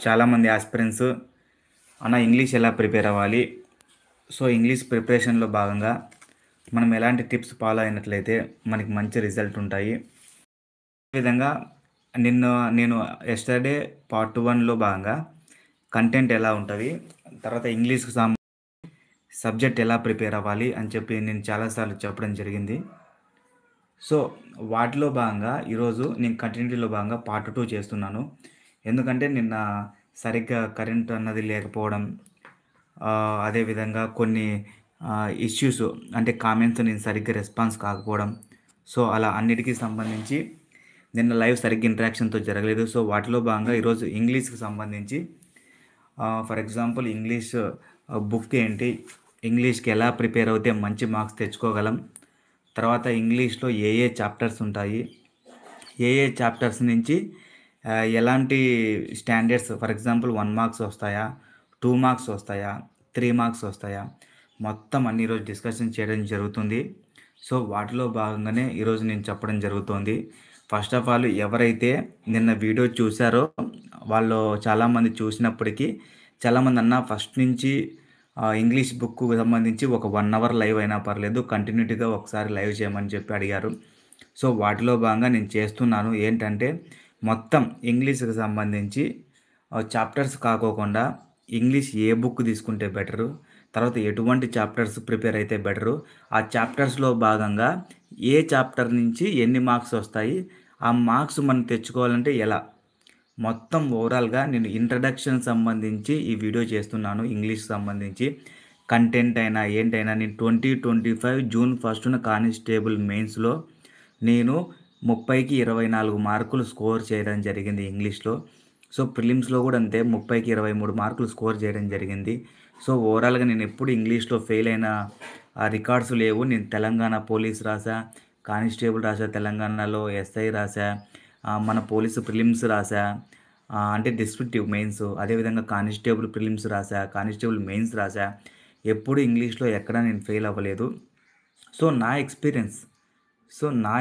చాలామంది ఆస్పిరెంట్స్ అన్న ఇంగ్లీష్ ఎలా ప్రిపేర్ అవ్వాలి? సో, ఇంగ్లీష్ ప్రిపరేషన్‌లో భాగంగా మనం ఎలాంటి టిప్స్ ఫాలో అయినట్లయితే మనకి మంచి రిజల్ట్ ఉంటాయి. ఈ విధంగా నిన్న నేను యెస్టర్‌డే పార్ట్ 1లో భాగంగా కంటెంట్ ఎలా ఉంటది? తర్వాత ఇంగ్లీష్‌కి సబ్జెక్ట్ ఎలా ప్రిపేర్ అవ్వాలి? అని చెప్పి నేను చాలా సార్లు చెప్పడం జరిగింది. సో, వాటిలో భాగంగా ఈరోజు నేను కంటిన్యూటీలో భాగంగా పార్ట్ 2 చేస్తున్నాను. ఎందుకంటే నిన్న సరిగ్గా కరెంట్ అన్నది లేకపోవడం, అదేవిధంగా కొన్ని ఇష్యూస్ అంటే కామెంట్స్ నేను సరిగ్గా రెస్పాన్స్ కాకపోవడం. సో, అలా అన్నిటికి సంబంధించి నిన్న లైవ్ సరిగ్గా ఇంటరాక్షన్‌తో జరగలేదు. సో, వాటిలో భాగంగా ఈరోజు ఇంగ్లీష్‌కి సంబంధించి ఫర్ ఎగ్జాంపుల్ ఇంగ్లీష్ బుక్ ఏంటి? ఇంగ్లీష్‌కి ఎలా ప్రిపేర్ అవుతే మంచి మార్క్స్ తెచ్చుకోగలం? తర్వాత ఇంగ్లీష్‌లో ఏ ఏ చాప్టర్స్ ఉంటాయి? ఏ ఏ చాప్టర్స్ నుంచి ఎలాంటి స్టాండర్డ్స్ ఫర్ ఎగ్జాంపుల్ 1 మార్క్స్ వస్తాయా? 2 మార్క్స్ వస్తాయా? 3 మార్క్స్ వస్తాయా? మొత్తం అన్ని ఈరోజు డిస్కషన్ చేయడం జరుగుతుంది. సో, వాటిలో భాగంగానే ఈరోజు నేను చెప్పడం జరుగుతోంది. ఫస్ట్ ఆఫ్ ఆల్ ఎవరైతే నిన్న వీడియో చూసారో వాళ్ళు చాలామంది చూసినప్పటికీ చాలామంది అన్న ఫస్ట్ నుంచి ఇంగ్లీష్ బుక్‌కు సంబంధించి ఒక 1 అవర్ లైవ్ అయినా పర్లేదు కంటిన్యూటీగా ఒకసారి లైవ్ చేయమని చెప్పి అడిగారు. సో, వాటిలో భాగంగా నేను చేస్తున్నాను. ఏంటంటే మొత్తం ఇంగ్లీష్‌కి సంబంధించి చాప్టర్స్ కాకోకుండా ఇంగ్లీష్ ఏ బుక్ తీసుకుంటే బెటరు? తర్వాత ఎటువంటి చాప్టర్స్ ప్రిపేర్ అయితే బెటరు? ఆ చాప్టర్స్‌లో భాగంగా ఏ చాప్టర్ నుంచి ఎన్ని మార్క్స్ వస్తాయి? ఆ మార్క్స్ మనం తెచ్చుకోవాలంటే ఎలా? మొత్తం ఓవరాల్‌గా నేను ఇంట్రడక్షన్ సంబంధించి ఈ వీడియో చేస్తున్నాను. ఇంగ్లీష్ సంబంధించి కంటెంట్ అయినా ఏంటైనా నేను 2025 జూన్ 1న కానిస్టేబుల్ మెయిన్స్‌లో నేను 30కి 24 మార్కులు స్కోర్ చేయడం జరిగింది ఇంగ్లీష్‌లో. సో, ప్రిలిమ్స్‌లో కూడా అంతే 30కి 23 మార్కులు స్కోర్ చేయడం జరిగింది. సో, ఓవరాల్‌గా నేను ఎప్పుడు ఇంగ్లీష్‌లో ఫెయిల్ అయిన రికార్డ్స్ లేవు. నేను తెలంగాణ పోలీస్ రాసా, కానిస్టేబుల్ రాసా, తెలంగాణలో ఎస్ఐ రాసా, మన పోలీసు ప్రిలిమ్స్ రాసా, అంటే డిస్క్రిప్టివ్ మెయిన్స్, అదేవిధంగా కానిస్టేబుల్ ప్రిలిమ్స్ రాసా, కానిస్టేబుల్ మెయిన్స్ రాసా. ఎప్పుడు ఇంగ్లీష్‌లో ఎక్కడ నేను ఫెయిల్ అవ్వలేదు. సో, నా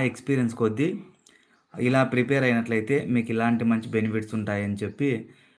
ఎక్స్‌పీరియన్స్ కొద్దీ ఇలా ప్రిపేర్ అయినట్లయితే మీకు ఇలాంటి మంచి బెనిఫిట్స్ ఉంటాయని చెప్పి